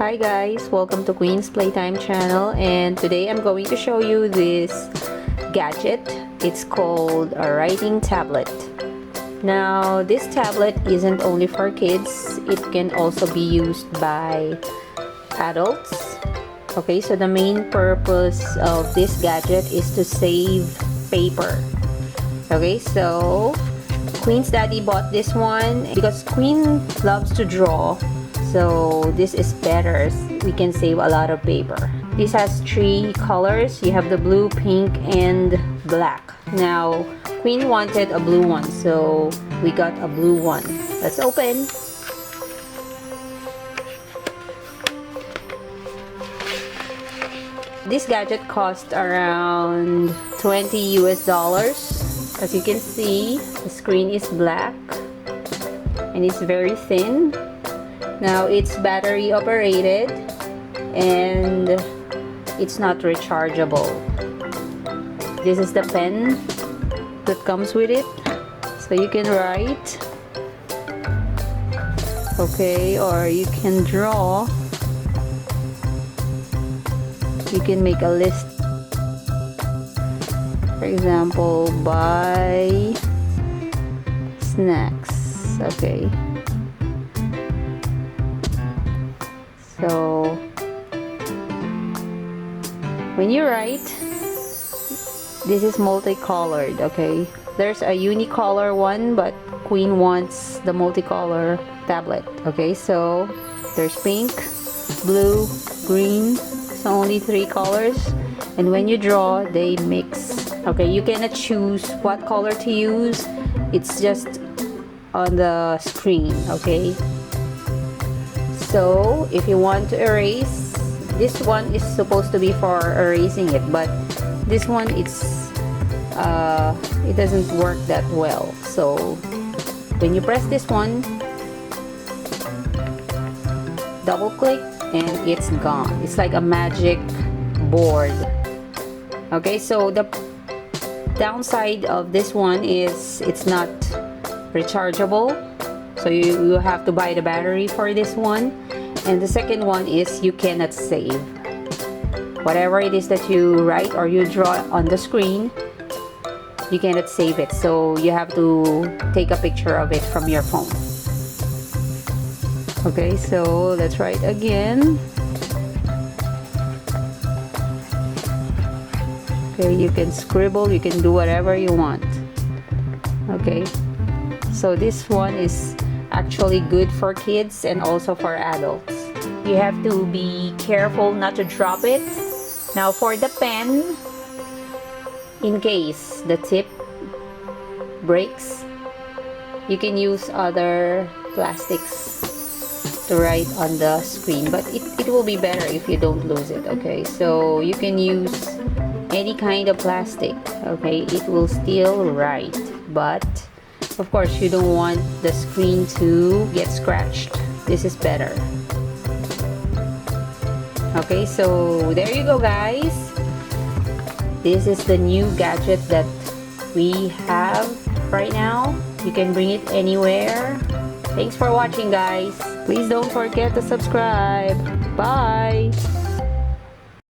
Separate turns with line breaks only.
Hi guys, welcome to Cwin's Playtime Channel, and today I'm going to show you this gadget. It's called a writing tablet. Now this tablet isn't only for kids, it can also be used by adults. Okay, so the main purpose of this gadget is to save paper. Okay, so Cwin's daddy bought this one because Cwin loves to draw. So this is better. We can save a lot of paper. This has 3 colors. You have the blue, pink, and black. Now, Cwin wanted a blue one, so we got a blue one. Let's open. This gadget cost around $20 US. As you can see, the screen is black and it's very thin. Now it's battery operated and it's not rechargeable. This is the pen that comes with it, so you can write, okay, or you can draw. You can make a list, for example, buy snacks. Okay, so when you write, this is multicolored. Okay, there's a unicolor one, but Cwin wants the multicolor tablet. Okay, so there's pink, blue, green, so only 3 colors, and when you draw they mix. Okay, you cannot choose what color to use, it's just on the screen. Okay, so if you want to erase, this one is supposed to be for erasing it, but this one it doesn't work that well. So when you press this one, double click, and it's gone. It's like a magic board. Okay, so the downside of this one is it's not rechargeable, so you have to buy the battery for this one. And the second one is you cannot save whatever it is that you write or you draw on the screen. You cannot save it, so you have to take a picture of it from your phone. Okay, so let's write again. Okay, you can scribble, you can do whatever you want. Okay, so this one is actually good for kids and also for adults. You have to be careful not to drop it. Now for the pen, in case the tip breaks, you can use other plastics to write on the screen, but it will be better if you don't lose it. Okay, so you can use any kind of plastic. Okay, it will still write, but of course you don't want the screen to get scratched. This is better. Okay, so there you go guys. This is the new gadget that we have right now. You can bring it anywhere. Thanks for watching guys. Please don't forget to subscribe. Bye.